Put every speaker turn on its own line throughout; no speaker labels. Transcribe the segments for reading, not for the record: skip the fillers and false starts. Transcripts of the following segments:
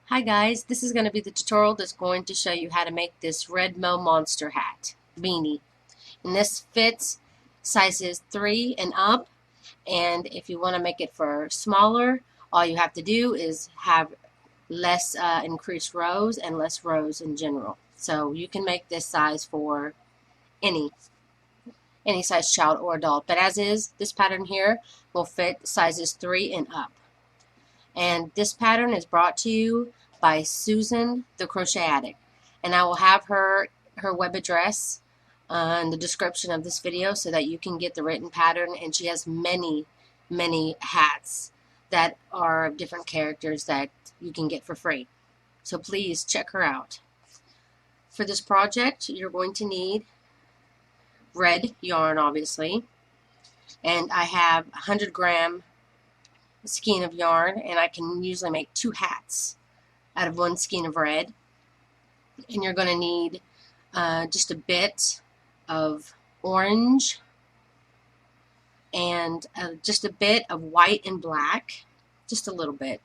Hi guys, this is going to be the tutorial that's going to show you how to make this Red Mo Monster hat beanie. And this fits sizes 3 and up, and if you want to make it for smaller, all you have to do is have less increased rows and less rows in general. So you can make this size for any size child or adult, but as is, this pattern here will fit sizes 3 and up. And this pattern is brought to you by Susan the Crochet Addict, and I will have her web address in the description of this video so that you can get the written pattern. And she has many hats that are of different characters that you can get for free, so please check her out. For this project, you're going to need red yarn, obviously, and I have 100-gram skein of yarn, and I can usually make 2 hats out of 1 skein of red. And you're going to need just a bit of orange and just a bit of white and black, just a little bit.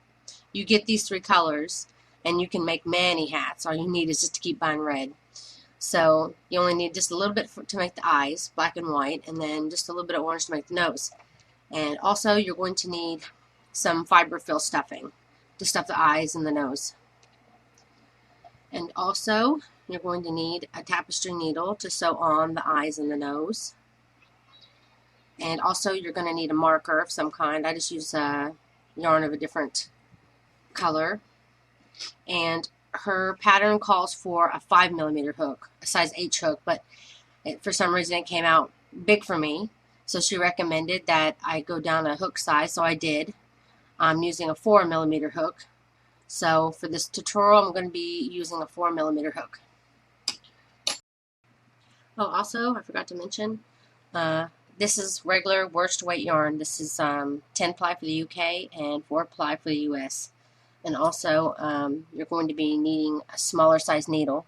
You get these 3 colors and you can make many hats. All you need is just to keep buying red. So you only need just a little bit to make the eyes, black and white, and then just a little bit of orange to make the nose. And also you're going to need some fiberfill stuffing to stuff the eyes and the nose. And also you're going to need a tapestry needle to sew on the eyes and the nose. And also you're going to need a marker of some kind. I just use yarn of a different color. And her pattern calls for a 5mm hook, a size H hook, but for some reason it came out big for me. So she recommended that I go down a hook size, so I did. I'm using a 4mm hook. So for this tutorial, I'm going to be using a 4mm hook. Oh, also, I forgot to mention, this is regular worsted weight yarn. This is 10 ply for the UK and 4 ply for the US. And also, you're going to be needing a smaller size needle.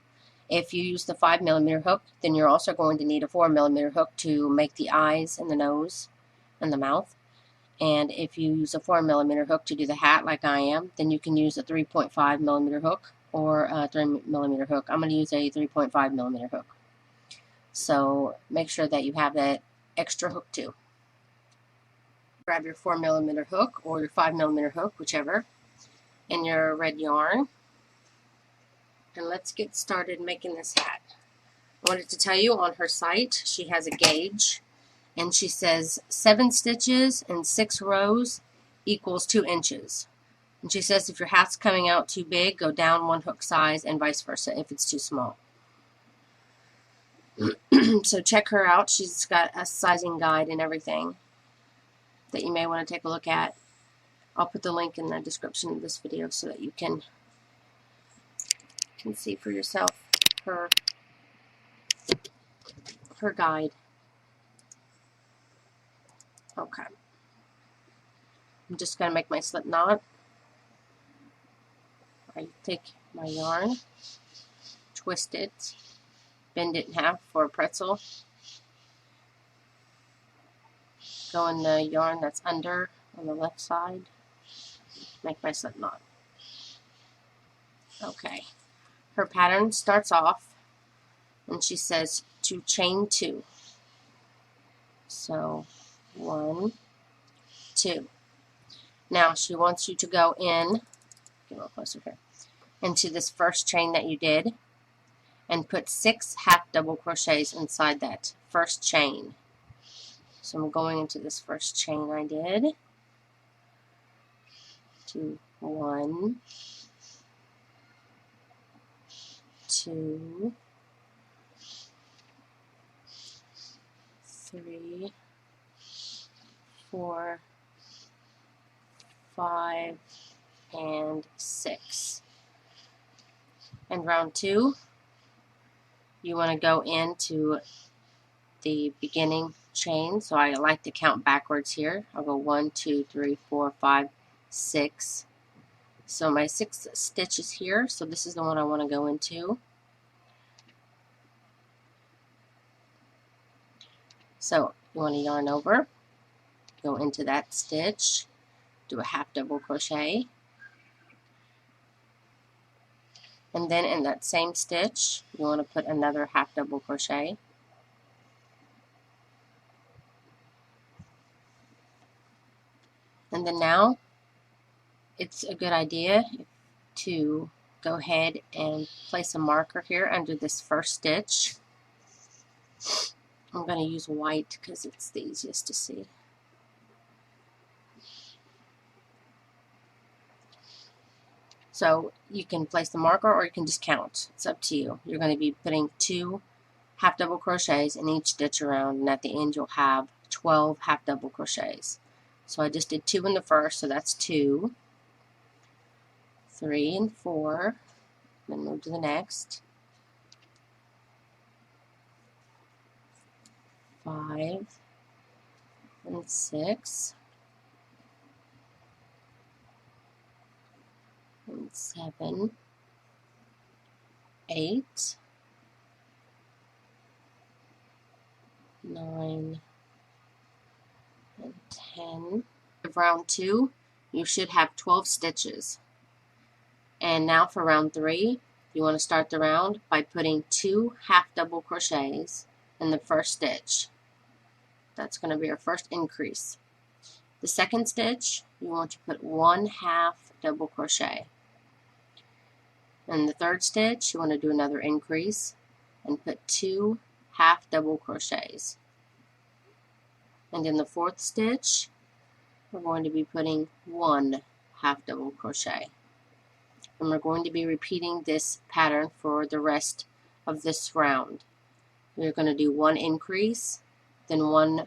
If you use the 5mm hook, then you're also going to need a 4mm hook to make the eyes and the nose and the mouth. And if you use a 4mm hook to do the hat like I am, then you can use a 3.5mm hook or a 3mm hook. I'm going to use a 3.5mm hook. So make sure that you have that extra hook too. Grab your 4mm hook or your 5mm hook, whichever, and your red yarn. And let's get started making this hat. I wanted to tell you, on her site, she has a gauge. And she says 7 stitches and 6 rows equals 2 inches. And she says if your hat's coming out too big, go down 1 hook size, and vice versa if it's too small. So check her out. She's got a sizing guide and everything that you may want to take a look at. I'll put the link in the description of this video so that you can see for yourself her guide. Okay. I'm just going to make my slip knot. I take my yarn, twist it, bend it in half for a pretzel, go in the yarn that's under on the left side, make my slip knot. Okay. Her pattern starts off and she says to chain 2. So 1, 2. Now she wants you to go in, get a little closer here, into this first chain that you did and put 6 half double crochets inside that first chain. So I'm going into this first chain I did. 1, 2, 3, 4, 5, and 6. And round 2, you want to go into the beginning chain. So I like to count backwards here. I'll go 1, 2, 3, 4, 5, 6. So my 6th stitch is here. So this is the one I want to go into. So you want to yarn over, go into that stitch, do a half double crochet, And then in that same stitch, you want to put another half double crochet. And then now, it's a good idea to go ahead and place a marker here under this first stitch. I'm going to use white because it's the easiest to see. So you can place the marker or you can just count. It's up to you. You're going to be putting 2 half double crochets in each stitch around, and at the end you'll have 12 half double crochets. So I just did 2 in the first, so that's 2, 3 and 4, then move to the next, 5 and 6 and 7, 8, 9 and 10. For round 2, you should have 12 stitches. And now for round 3, you want to start the round by putting 2 half double crochets in the first stitch. That's going to be our first increase. The second stitch, you want to put 1 half double crochet. In the third stitch, you want to do another increase and put 2 half double crochets. And in the fourth stitch, we're going to be putting 1 half double crochet. And we're going to be repeating this pattern for the rest of this round. You're going to do 1 increase, then 1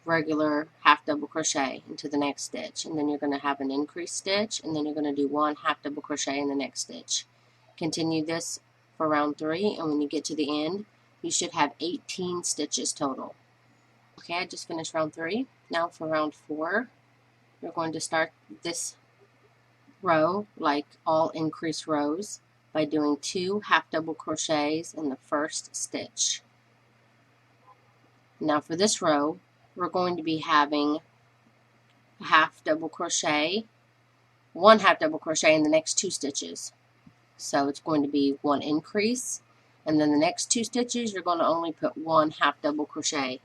regular half double crochet into the next stitch, and then you're going to have an increase stitch, and then you're going to do 1 half double crochet in the next stitch. Continue this for round 3, and when you get to the end, you should have 18 stitches total. Okay, I just finished round 3. Now for round 4, you're going to start this row like all increase rows by doing 2 half double crochets in the first stitch. Now for this row, we're going to be having a half double crochet, 1 half double crochet in the next 2 stitches. So it's going to be 1 increase, and then the next 2 stitches you're going to only put 1 half double crochet.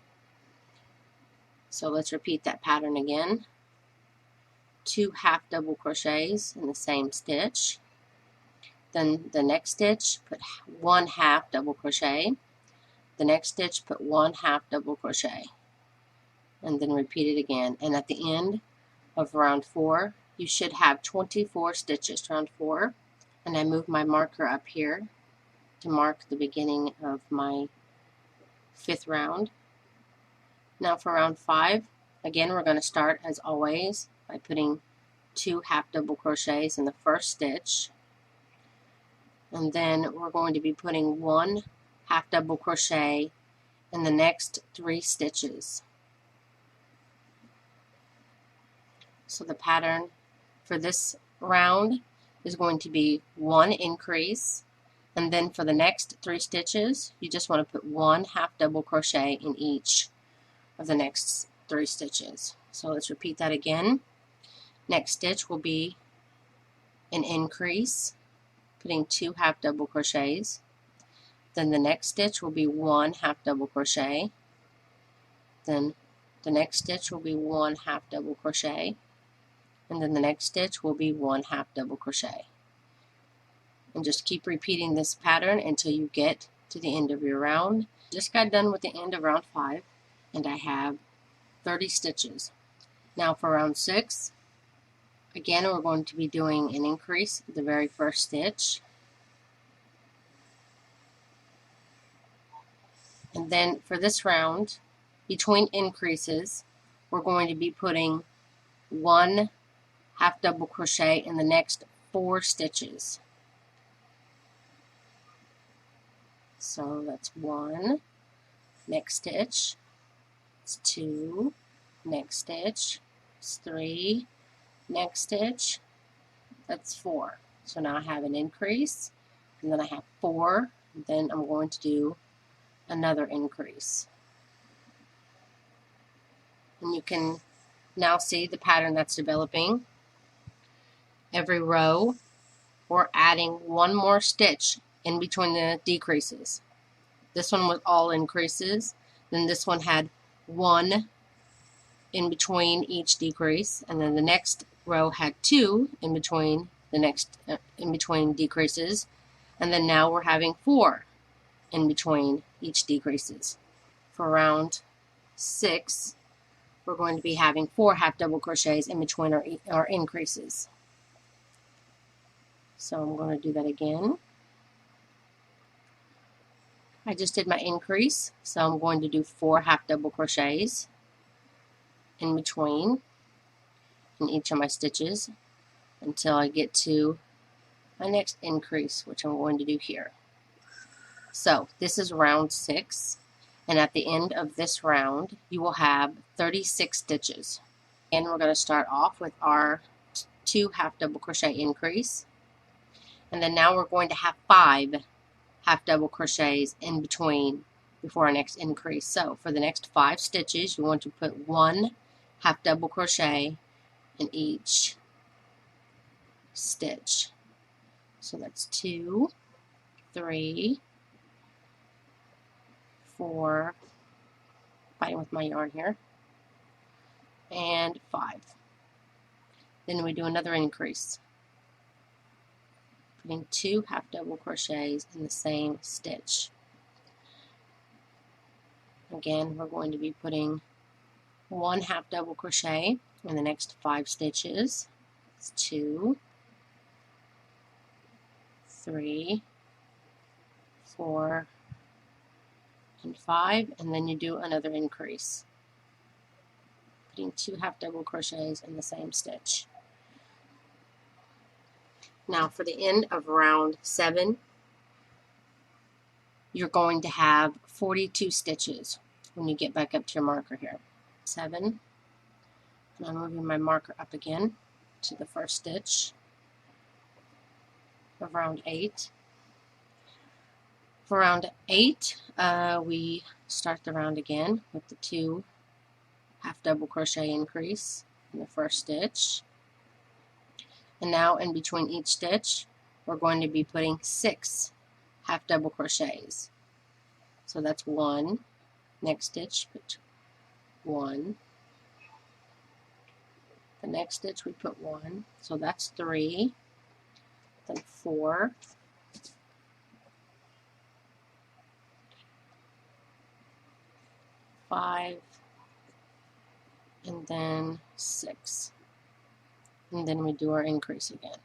So let's repeat that pattern again. 2 half double crochets in the same stitch. Then the next stitch, put 1 half double crochet. The next stitch, put 1 half double crochet. And then repeat it again. And at the end of round 4, you should have 24 stitches to round 4. And I move my marker up here to mark the beginning of my 5th round. Now for round 5, again we're going to start as always by putting 2 half double crochets in the first stitch, and then we're going to be putting 1 half double crochet in the next 3 stitches. So the pattern for this round is going to be 1 increase, and then for the next 3 stitches you just want to put 1 half double crochet in each of the next 3 stitches. So let's repeat that again. Next stitch will be an increase, putting 2 half double crochets. Then the next stitch will be 1 half double crochet. Then the next stitch will be 1 half double crochet. And then the next stitch will be 1 half double crochet. And just keep repeating this pattern until you get to the end of your round. Just got done with the end of round 5, and I have 30 stitches. Now for round 6, again we're going to be doing an increase at the very first stitch. And then for this round, between increases, we're going to be putting 1 half double crochet in the next 4 stitches. So that's 1, next stitch, it's 2, next stitch, it's 3, next stitch, that's 4. So now I have an increase, and then I have 4, and then I'm going to do another increase. And you can now see the pattern that's developing. Every row we're adding one more stitch in between the decreases. This one was all increases, then this one had one in between each decrease, and then the next row had two in between the next in between decreases, and then now we're having four in between each decreases. For round 6, we're going to be having 4 half double crochets in between our increases. So I'm going to do that again. I just did my increase, so I'm going to do 4 half double crochets in between in each of my stitches until I get to my next increase, which I'm going to do here. So this is round 6, and at the end of this round you will have 36 stitches. And we're going to start off with our 2 half double crochet increase, and then now we're going to have 5 half double crochets in between before our next increase. So for the next 5 stitches you want to put 1 half double crochet in each stitch. So that's 2, 3, 4, fighting with my yarn here, and 5. Then we do another increase, putting 2 half double crochets in the same stitch. Again, we're going to be putting 1 half double crochet in the next 5 stitches. It's 2, 3, 4, and 5, and then you do another increase, putting 2 half double crochets in the same stitch. Now for the end of round 7, you're going to have 42 stitches when you get back up to your marker here. 7, and I'm moving my marker up again to the first stitch of round 8. For round 8, we start the round again with the 2 half double crochet increase in the first stitch. And now in between each stitch, we're going to be putting 6 half double crochets. So that's 1. Next stitch, put 1. The next stitch we put 1. So that's 3. Then 4. 5, and then 6, and then we do our increase again.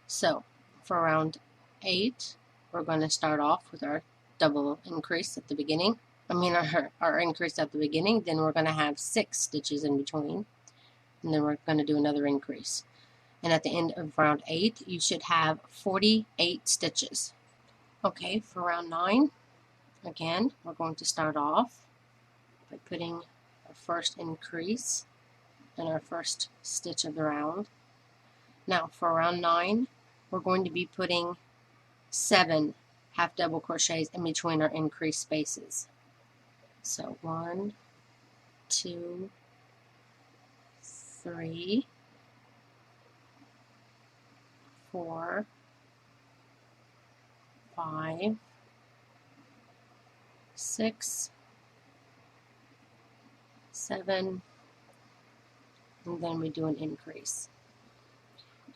So for round 8, we're going to start off with our double increase at the beginning. Our increase at the beginning. Then we're going to have 6 stitches in between, and then we're going to do another increase. And at the end of round 8, you should have 48 stitches. Okay, for round 9. Again, we're going to start off by putting our first increase in our first stitch of the round. Now for round 9, we're going to be putting 7 half double crochets in between our increase spaces. So 1, 2, 3, 4, 5, 6, 7, and then we do an increase.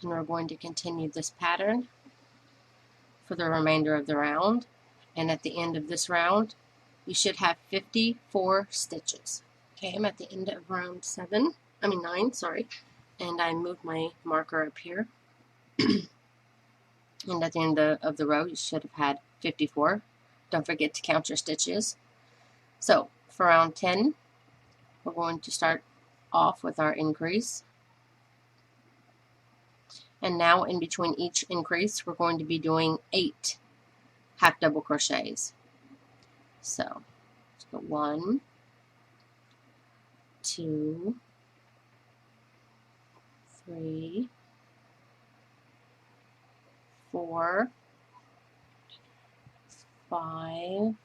And we're going to continue this pattern for the remainder of the round. And at the end of this round, you should have 54 stitches. Okay, I'm at the end of round 9, sorry. And I moved my marker up here. And at the end of the row, you should have had 54. Don't forget to count your stitches. So for round 10, we're going to start off with our increase. And now in between each increase, we're going to be doing 8 half double crochets. So let's go 1, 2, 3, 4, 5,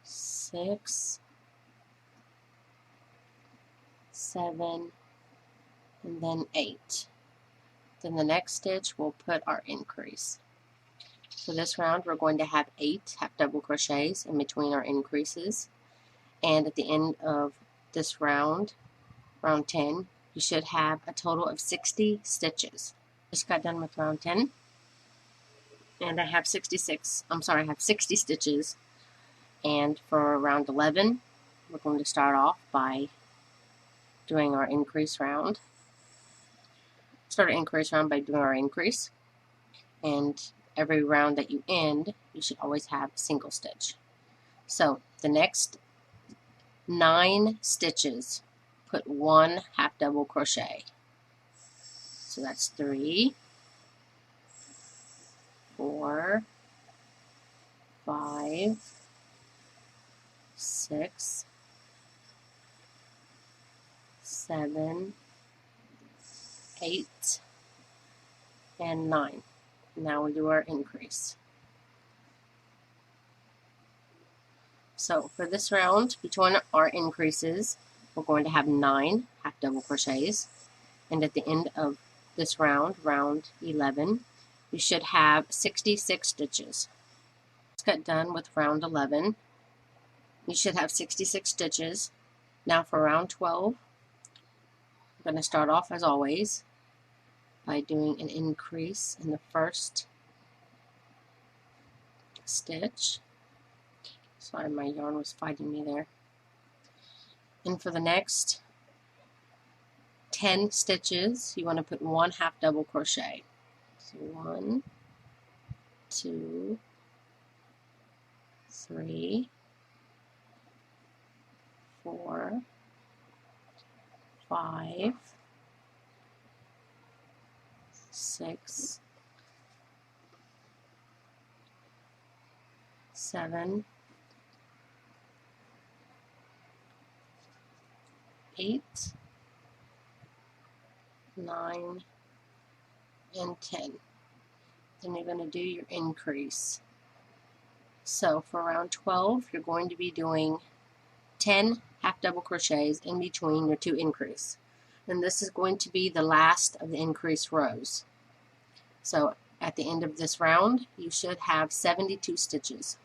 6, 7, and then 8. Then the next stitch we'll put our increase. For this round we're going to have 8 half double crochets in between our increases, and at the end of this round, round 10, you should have a total of 60 stitches. Just got done with round 10, and I have 60 stitches. And for round 11, we're going to start off by doing our increase round. Start an increase round by doing our increase, and every round that you end, you should always have a single stitch. So the next 9 stitches, put 1 half double crochet. So that's 3, 4, 5, 6, 7, 8, and 9. Now we do our increase. So for this round, between our increases, we're going to have 9 half double crochets, and at the end of this round, round 11, you should have 66 stitches. Let's get done with round 11. You should have 66 stitches. Now for round 12, I'm going to start off as always by doing an increase in the first stitch. Sorry, my yarn was fighting me there. And for the next 10 stitches, you want to put 1 half double crochet. So 1, 2, 3, 4, 5, 6, 7, 8, 9, and 10. Then you're going to do your increase. So for round 12, you're going to be doing 10 half double crochets in between your 2 increase. And this is going to be the last of the increase rows. So at the end of this round, you should have 72 stitches.